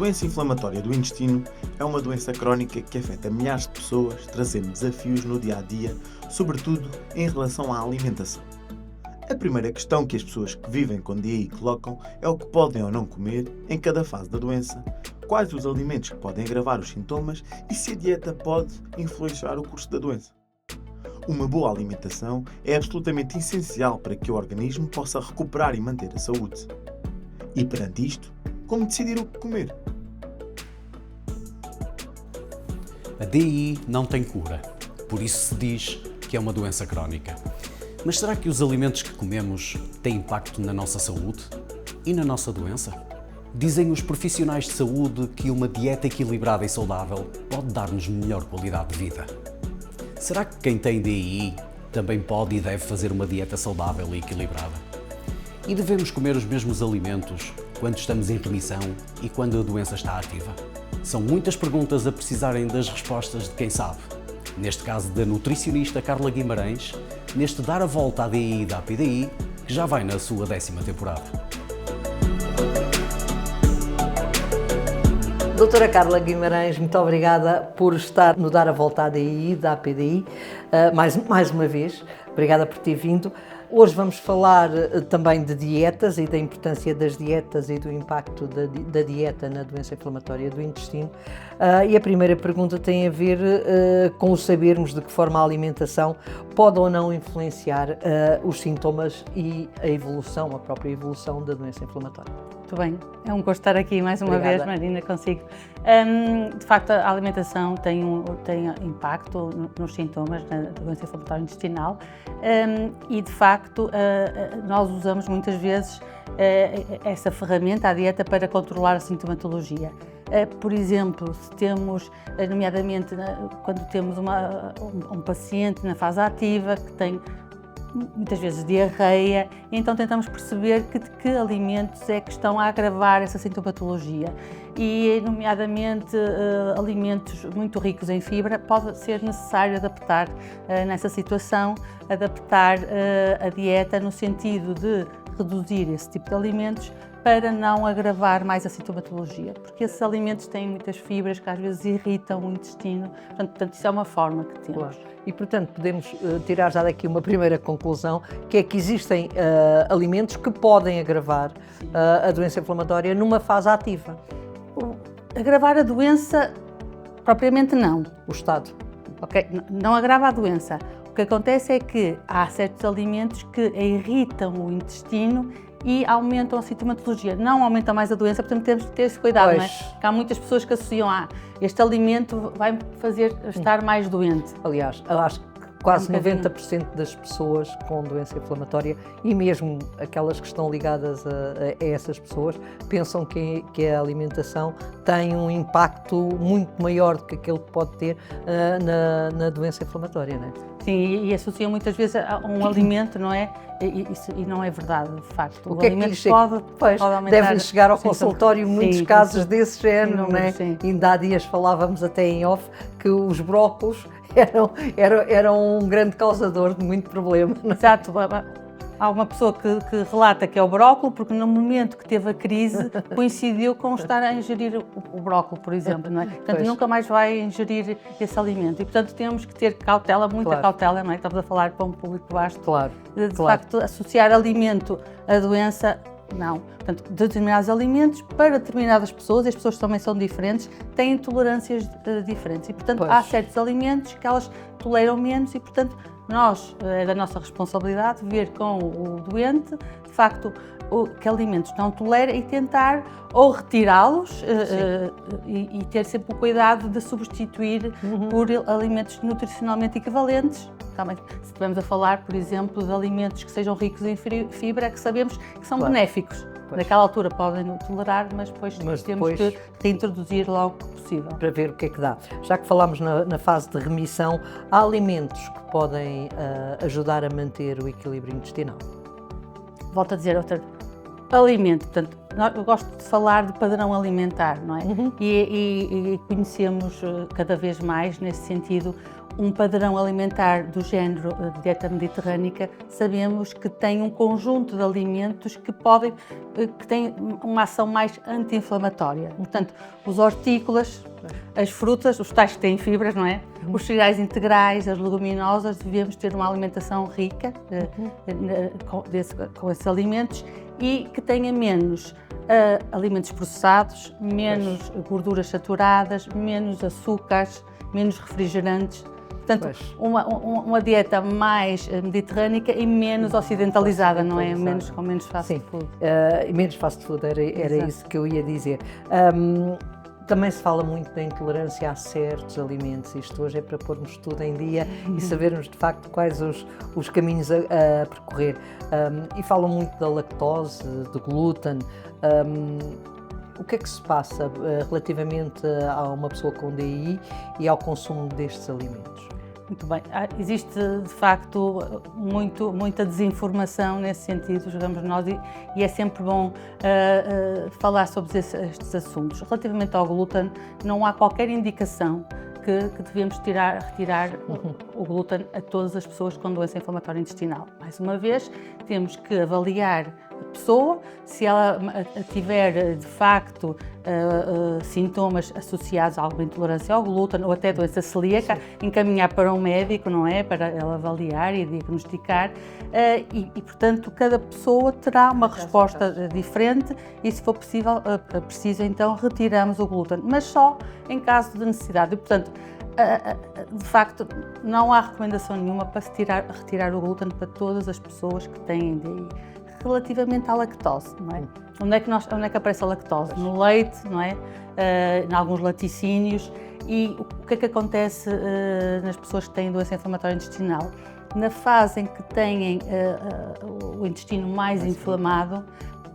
doença inflamatória do intestino é uma doença crónica que afeta milhares de pessoas, trazendo desafios no dia-a-dia, sobretudo em relação à alimentação. A primeira questão que as pessoas que vivem com DI colocam é o que podem ou não comer em cada fase da doença, quais os alimentos que podem agravar os sintomas e se a dieta pode influenciar o curso da doença. Uma boa alimentação é absolutamente essencial para que o organismo possa recuperar e manter a saúde. E perante isto, como decidir o que comer? A DI não tem cura, por isso se diz que é uma doença crónica. Mas será que os alimentos que comemos têm impacto na nossa saúde e na nossa doença? Dizem os profissionais de saúde que uma dieta equilibrada e saudável pode dar-nos melhor qualidade de vida. Será que quem tem DI também pode e deve fazer uma dieta saudável e equilibrada? E devemos comer os mesmos alimentos quando estamos em remissão e quando a doença está ativa? São muitas perguntas a precisarem das respostas de quem sabe. Neste caso da nutricionista Carla Guimarães, neste Dar a Volta à DI da APDI, que já vai na sua 10ª temporada. Doutora Carla Guimarães, muito obrigada por estar no Dar a Volta à DI da APDI, mais uma vez. Obrigada por ter vindo. Hoje vamos falar também de dietas e da importância das dietas e do impacto da dieta na doença inflamatória do intestino. E a primeira pergunta tem a ver com o sabermos de que forma a alimentação pode ou não influenciar os sintomas e a própria evolução da doença inflamatória. Muito bem, é um gosto estar aqui mais uma Obrigada. vez, Marina, consigo. De facto, a alimentação tem impacto nos sintomas da doença inflamatória intestinal e, de facto, nós usamos muitas vezes essa ferramenta, a dieta, para controlar a sintomatologia. Por exemplo, se temos, nomeadamente, quando temos um paciente na fase ativa que tem muitas vezes diarreia, então tentamos perceber que alimentos é que estão a agravar essa sintomatologia e, nomeadamente, alimentos muito ricos em fibra, pode ser necessário adaptar nessa situação, adaptar a dieta no sentido de reduzir esse tipo de alimentos para não agravar mais a sintomatologia, porque esses alimentos têm muitas fibras que às vezes irritam o intestino, portanto isso é uma forma que temos. Claro. E, portanto, podemos tirar já daqui uma primeira conclusão, que é que existem alimentos que podem agravar a doença inflamatória numa fase ativa. Agravar a doença, propriamente não. O estado. Ok? Não agrava a doença. O que acontece é que há certos alimentos que irritam o intestino e aumentam a sintomatologia. Não aumentam mais a doença, portanto temos que ter esse cuidado, não é? Porque há muitas pessoas que associam este alimento vai fazer estar mais doente. Aliás, eu acho que quase 90% das pessoas com doença inflamatória e mesmo aquelas que estão ligadas a essas pessoas pensam que a alimentação tem um impacto muito maior do que aquele que pode ter na doença inflamatória, não é? Sim, e associam muitas vezes a um alimento, não é? E não é verdade, de facto. O que alimento pode aumentar. Deve-lhe chegar ao consultório muitos casos desse género, não é? Sim. Ainda há dias falávamos até em off que os brócolos eram um grande causador de muito problema. Não é? Exato. Há uma pessoa que relata que é o brócolo, porque no momento que teve a crise coincidiu com estar a ingerir o brócolo, por exemplo, não é? Portanto, nunca mais vai ingerir esse alimento e, portanto, temos que ter cautela, muita cautela, não é? Estamos a falar para um público vasto. Claro. De facto, associar alimento à doença, não. Portanto, determinados alimentos para determinadas pessoas, as pessoas também são diferentes, têm intolerâncias diferentes e, portanto, há certos alimentos que elas toleram menos e, portanto, é da nossa responsabilidade ver com o doente, de facto, que alimentos não tolera e tentar ou retirá-los e ter sempre o cuidado de substituir por alimentos nutricionalmente equivalentes. Também, se estivermos a falar, por exemplo, de alimentos que sejam ricos em fibra, que sabemos que são benéficos. Naquela altura podem tolerar, mas depois temos que reintroduzir logo que possível. Para ver o que é que dá. Já que falámos na fase de remissão, há alimentos que podem ajudar a manter o equilíbrio intestinal? Volto a dizer alimento, portanto, eu gosto de falar de padrão alimentar, não é? E conhecemos cada vez mais, nesse sentido, um padrão alimentar do género dieta mediterrânica, sabemos que tem um conjunto de alimentos que têm uma ação mais anti-inflamatória. Portanto, os hortícolas, as frutas, os tais que têm fibras, não é? Os cereais integrais, as leguminosas, devemos ter uma alimentação rica com esses alimentos e que tenha menos alimentos processados, menos gorduras saturadas, menos açúcares, menos refrigerantes. Portanto, uma dieta mais mediterrânica e menos ocidentalizada, não é? Com menos fast food. Menos fast food, era isso que eu ia dizer. Também se fala muito da intolerância a certos alimentos. Isto hoje é para pormos tudo em dia e sabermos de facto quais os caminhos a percorrer. E falam muito da lactose, do glúten. O que é que se passa relativamente a uma pessoa com DI e ao consumo destes alimentos? Muito bem. Existe, de facto, muita desinformação nesse sentido, digamos nós, e é sempre bom falar sobre estes assuntos. Relativamente ao glúten, não há qualquer indicação que devemos retirar o glúten a todas as pessoas com doença inflamatória intestinal. Mais uma vez, temos que avaliar a pessoa, se ela tiver de facto sintomas associados a alguma intolerância ao glúten ou até doença celíaca, encaminhar para um médico, não é? Para ela avaliar e diagnosticar e portanto, cada pessoa terá uma resposta diferente e, se for preciso, então retiramos o glúten, mas só em caso de necessidade. E, portanto, de facto, não há recomendação nenhuma para se retirar o glúten para todas as pessoas que têm DI. Relativamente à lactose, não é? Onde é que aparece a lactose? No leite, não é? Em alguns laticínios. E o que é que acontece nas pessoas que têm doença inflamatória intestinal? Na fase em que têm o intestino mais inflamado,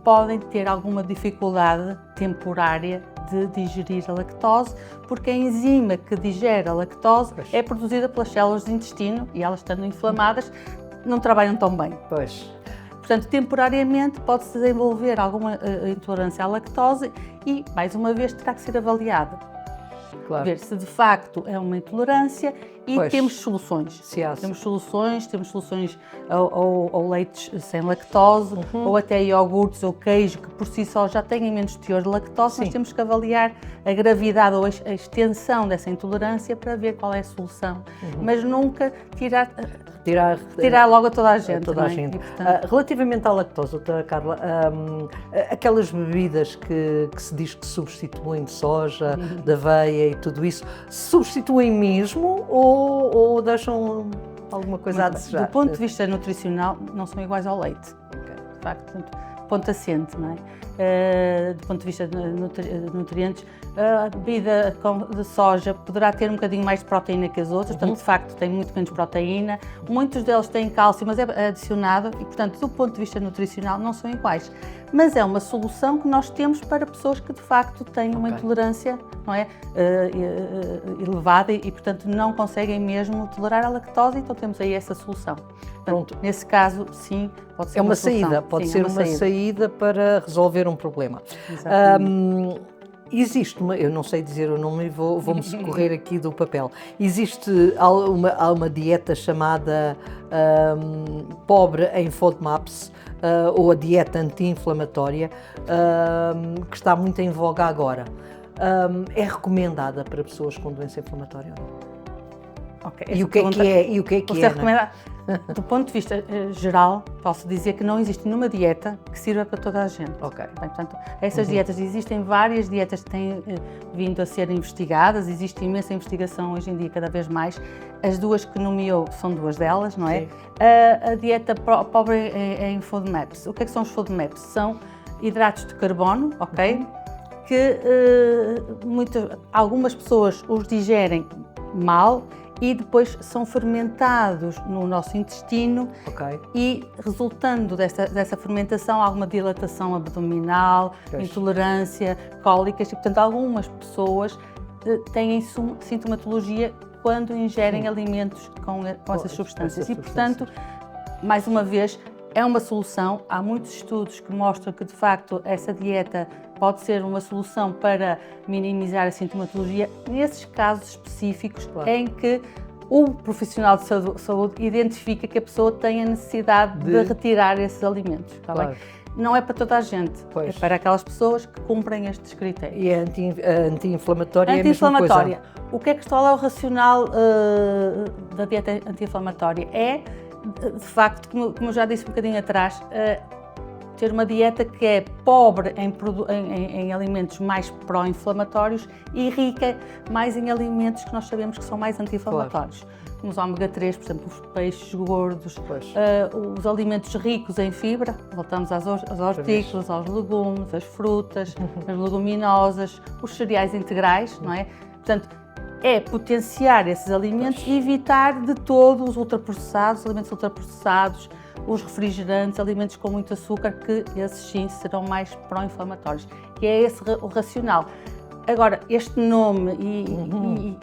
podem ter alguma dificuldade temporária de digerir a lactose, porque a enzima que digere a lactose é produzida pelas células do intestino e elas, estando inflamadas, não trabalham tão bem. Portanto, temporariamente pode-se desenvolver alguma intolerância à lactose e, mais uma vez, terá que ser avaliada. Ver se de facto é uma intolerância e temos soluções. Temos soluções ou leites sem lactose, ou até iogurtes ou queijo que por si só já têm menos teor de lactose. Nós temos que avaliar a gravidade ou a extensão dessa intolerância para ver qual é a solução. Mas nunca tirar logo a toda a gente. E, portanto... Relativamente à lactose, doutora Carla, aquelas bebidas que se diz que substituem de soja, de aveia e tudo isso, substituem mesmo ou deixam alguma coisa a desejar? Do ponto de vista nutricional, não são iguais ao leite. De facto, ponto assente, não é? Do ponto de vista de nutrientes, a bebida de soja poderá ter um bocadinho mais de proteína que as outras, portanto, de facto, tem muito menos proteína. Muitos deles têm cálcio, mas é adicionado e, portanto, do ponto de vista nutricional, não são iguais. Mas é uma solução que nós temos para pessoas que, de facto, têm uma intolerância, não é? Elevada e, portanto, não conseguem mesmo tolerar a lactose, então temos aí essa solução. Portanto, nesse caso, sim, pode ser uma solução. Saída, pode ser uma saída para resolver um problema. Existe eu não sei dizer o nome, vou-me socorrer aqui do papel. Existe uma dieta chamada pobre em FODMAPs, ou a dieta anti-inflamatória, que está muito em voga agora. É recomendada para pessoas com doença inflamatória? E o que é que é? Do ponto de vista geral, posso dizer que não existe nenhuma dieta que sirva para toda a gente. Bem, portanto, essas dietas, existem várias dietas que têm vindo a ser investigadas, existe imensa investigação hoje em dia, cada vez mais. As duas que nomeou são duas delas, não é? A dieta pobre em FODMAPs. O que é que são os FODMAPs? São hidratos de carbono, que algumas pessoas os digerem mal e depois são fermentados no nosso intestino e, resultando dessa fermentação, há alguma dilatação abdominal, intolerância, cólicas e, portanto, algumas pessoas têm sintomatologia quando ingerem alimentos com essas substâncias. E, portanto, mais uma vez, é uma solução. Há muitos estudos que mostram que, de facto, essa dieta pode ser uma solução para minimizar a sintomatologia nesses casos específicos em que o profissional de saúde identifica que a pessoa tem a necessidade de retirar esses alimentos, está bem? Não é para toda a gente, é para aquelas pessoas que cumprem estes critérios. E a anti-inflamatória é a mesma coisa? O que é o racional da dieta anti-inflamatória? É, de facto, como eu já disse um bocadinho atrás, ter uma dieta que é pobre em alimentos mais pró-inflamatórios e rica mais em alimentos que nós sabemos que são mais anti-inflamatórios. Como os ômega 3, por exemplo, os peixes gordos, os alimentos ricos em fibra, voltamos às hortícolas, aos legumes, as frutas, as leguminosas, os cereais integrais, não é? Portanto, é potenciar esses alimentos e evitar de todo os ultraprocessados, alimentos ultraprocessados, os refrigerantes, alimentos com muito açúcar, que esses sim serão mais pró-inflamatórios. Que é esse o racional. Agora, este nome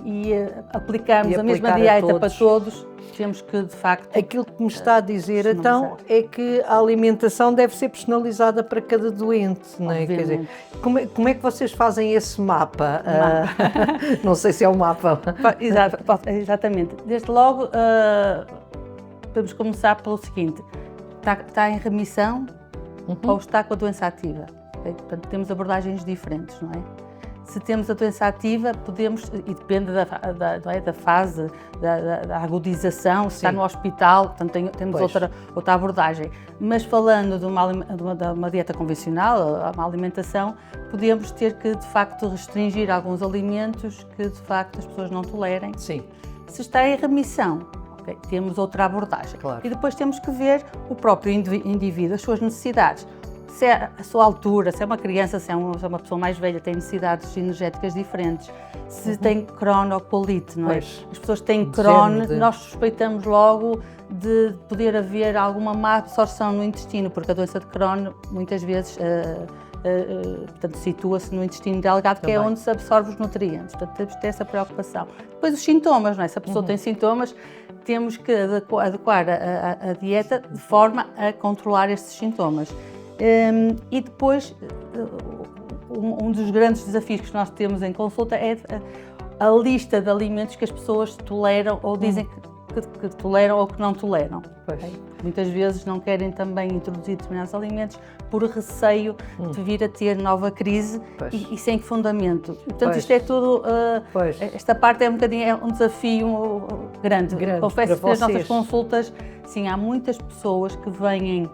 e aplicarmos a mesma dieta para todos, temos que, de facto... Aquilo que me está a dizer, então, é que a alimentação deve ser personalizada para cada doente, não é? Quer dizer, como é que vocês fazem esse mapa? Não sei se é um mapa. Exatamente. Desde logo, podemos começar pelo seguinte: está em remissão ou está com a doença ativa? Okay? Portanto, temos abordagens diferentes, não é? Se temos a doença ativa, podemos, e depende da fase, da agudização, se está no hospital, portanto temos outra abordagem. Mas falando de uma dieta convencional, uma alimentação, podemos ter que, de facto, restringir alguns alimentos que, de facto, as pessoas não tolerem. Sim. Se está em remissão, temos outra abordagem. Claro. E depois temos que ver o próprio indivíduo, as suas necessidades. Se é a sua altura, se é uma criança, se é uma pessoa mais velha, tem necessidades energéticas diferentes, se tem cronocolite, não é? As pessoas têm Crohn, nós suspeitamos logo de poder haver alguma má absorção no intestino, porque a doença de Crohn muitas vezes portanto, situa-se no intestino delgado, que é onde se absorve os nutrientes. Portanto, temos que ter essa preocupação. Depois os sintomas, não é? Se a pessoa tem sintomas, temos que adequar a dieta de forma a controlar estes sintomas. E depois, um dos grandes desafios que nós temos em consulta é a lista de alimentos que as pessoas toleram ou dizem que toleram ou que não toleram. Okay? Muitas vezes não querem também introduzir determinados alimentos por receio de vir a ter nova crise e sem fundamento. Portanto, isto é tudo, esta parte é um desafio grande. Confesso que nas nossas consultas, sim, há muitas pessoas que vêm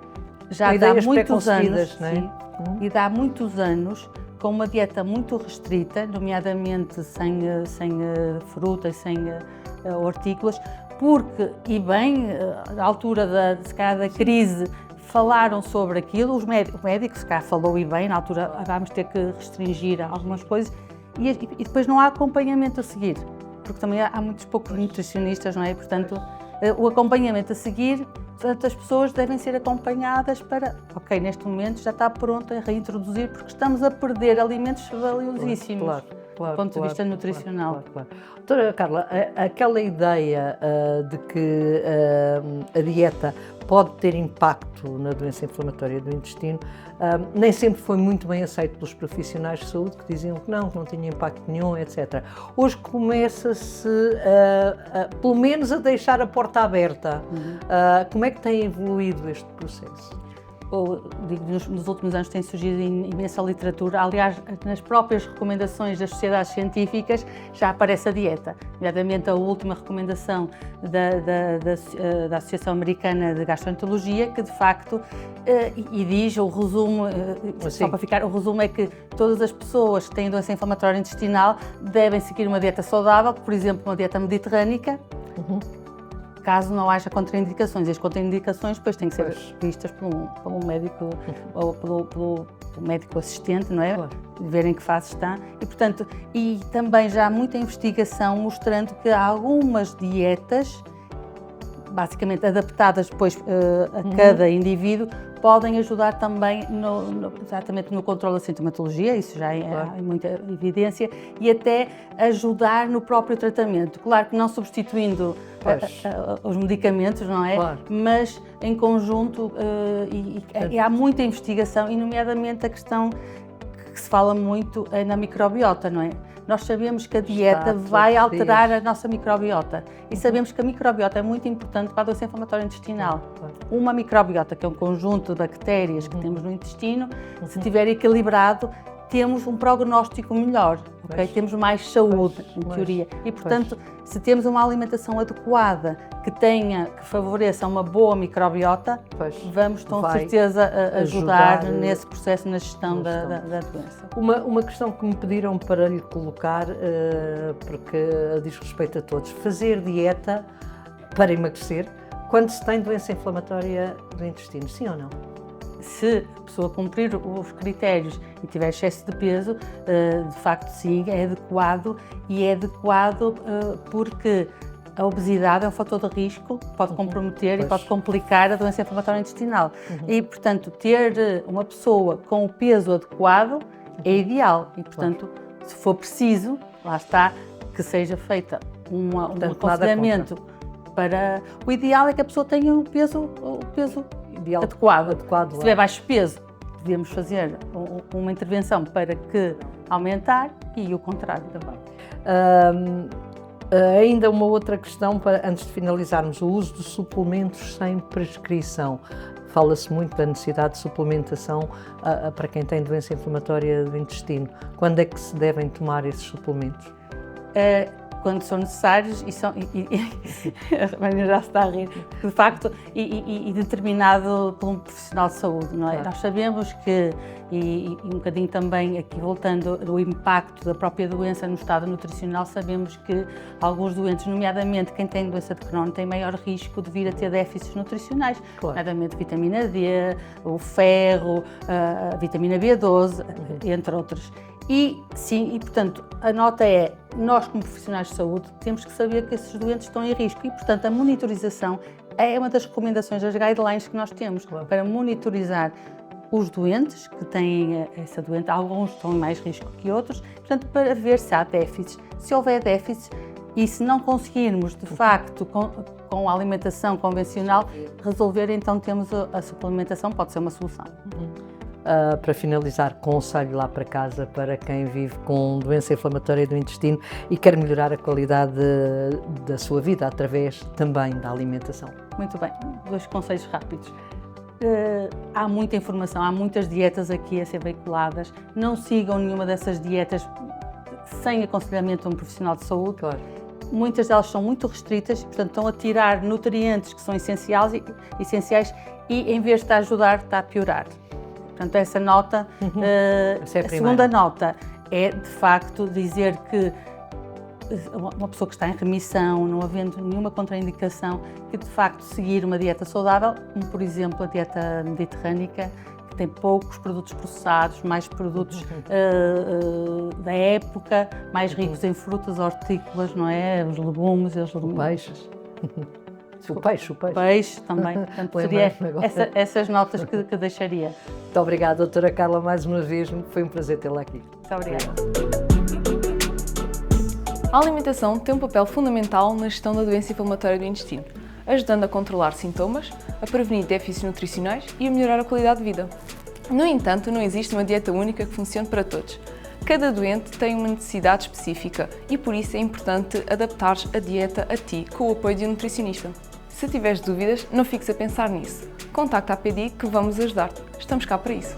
já há muitos anos, não é? E há muitos anos, com uma dieta muito restrita, nomeadamente sem frutas, sem hortícolas, porque, e bem, à altura da crise, falaram sobre aquilo, o médico se cá falou e bem, na altura vamos ter que restringir algumas coisas, e depois não há acompanhamento a seguir, porque também há muitos poucos nutricionistas, não é? Portanto, o acompanhamento a seguir, portanto, as pessoas devem ser acompanhadas para, ok, neste momento já está pronto a reintroduzir, porque estamos a perder alimentos valiosíssimos do ponto de vista nutricional. Doutora Carla, aquela ideia de que a dieta pode ter impacto na doença inflamatória do intestino, nem sempre foi muito bem aceito pelos profissionais de saúde, que diziam que não tinha impacto nenhum, etc. Hoje começa-se, pelo menos, a deixar a porta aberta. Como é que tem evoluído este processo? Nos últimos anos tem surgido imensa literatura, aliás, nas próprias recomendações das sociedades científicas já aparece a dieta, nomeadamente a última recomendação da Associação Americana de Gastroenterologia, que de facto, e diz, o resumo, só para ficar, o resumo é que todas as pessoas que têm doença inflamatória intestinal devem seguir uma dieta saudável, por exemplo, uma dieta mediterrânica, caso não haja contraindicações. E as contraindicações depois têm que ser vistas pelo médico ou pelo médico assistente, não é? Ver em que fase está. E, portanto, e também já há muita investigação mostrando que há algumas dietas, basicamente adaptadas depois a cada indivíduo, podem ajudar também exatamente no controle da sintomatologia, isso já há muita evidência, e até ajudar no próprio tratamento. Claro que não substituindo os medicamentos, não é? Mas em conjunto, e há muita investigação, e nomeadamente a questão que se fala muito é na microbiota, não é? Nós sabemos que a dieta Está vai tudo alterar fixe. a nossa microbiota e sabemos que a microbiota é muito importante para a doença inflamatória intestinal. Claro. Uma microbiota, que é um conjunto de bactérias que temos no intestino, se estiver equilibrado, temos um prognóstico melhor, ok? Pois. Temos mais saúde, Pois. em Pois. teoria. E, portanto, se temos uma alimentação adequada, que favoreça uma boa microbiota, Pois. vamos com Vai certeza ajudar ajudar, nesse processo, na gestão na gestão. da doença. Uma questão que me pediram para lhe colocar, porque diz respeito a todos, fazer dieta para emagrecer quando se tem doença inflamatória do intestino, sim ou não? Se a pessoa cumprir os critérios e tiver excesso de peso, de facto sim, é adequado e é adequado porque a obesidade é um fator de risco, pode comprometer e Pois. pode complicar a doença inflamatória intestinal. E, portanto, ter uma pessoa com o peso adequado é ideal e, portanto, se for preciso, lá está, que seja feita um Portanto, aconselhamento para... O ideal é que a pessoa tenha o peso Ideal, adequado. Se é. tiver baixo peso, devemos fazer uma intervenção para que aumentar e o contrário também. Ainda uma outra questão, antes de finalizarmos, o uso de suplementos sem prescrição. Fala-se muito da necessidade de suplementação para quem tem doença inflamatória do intestino. Quando é que se devem tomar esses suplementos? Quando são necessários a Maria já se está a rir, de facto, e determinado por um profissional de saúde, não é? Claro. Nós sabemos que, e um bocadinho também aqui voltando do impacto da própria doença no estado nutricional, sabemos que alguns doentes, nomeadamente quem tem doença de Crohn, tem maior risco de vir a ter déficits nutricionais, Claro. nomeadamente vitamina D, o ferro, a vitamina B12, entre outros. E sim, e portanto, a nota é, nós como profissionais de saúde temos que saber que esses doentes estão em risco e, portanto, a monitorização é uma das recomendações, das guidelines que nós temos para monitorizar os doentes que têm essa doença. Alguns estão em mais risco que outros, portanto, para ver se há déficits. Se houver déficits e se não conseguirmos, de facto, com a alimentação convencional, resolver, então temos a suplementação, pode ser uma solução. Para finalizar, conselho lá para casa para quem vive com doença inflamatória do intestino e quer melhorar a qualidade da sua vida através também da alimentação. Muito bem, 2 conselhos rápidos. Há muita informação, há muitas dietas aqui a ser veiculadas. Não sigam nenhuma dessas dietas sem aconselhamento de um profissional de saúde. Claro. Muitas delas são muito restritas, portanto estão a tirar nutrientes que são essenciais e em vez de estar a ajudar, está a piorar. Portanto, essa nota, Essa é a a segunda nota é, de facto, dizer que uma pessoa que está em remissão, não havendo nenhuma contraindicação, que de facto seguir uma dieta saudável, como por exemplo a dieta mediterrânica, que tem poucos produtos processados, mais produtos da época, mais ricos em frutas, hortícolas, não é? Os legumes, Peixes. O peixe. Peixe também. Portanto, seria essas notas que deixaria. Muito obrigada, doutora Carla, mais uma vez. Foi um prazer tê-la aqui. Muito obrigada. A alimentação tem um papel fundamental na gestão da doença inflamatória do intestino, ajudando a controlar sintomas, a prevenir déficits nutricionais e a melhorar a qualidade de vida. No entanto, não existe uma dieta única que funcione para todos. Cada doente tem uma necessidade específica e por isso é importante adaptar a dieta a ti com o apoio de um nutricionista. Se tiveres dúvidas, não fiques a pensar nisso. Contacta a PDI que vamos ajudar-te. Estamos cá para isso.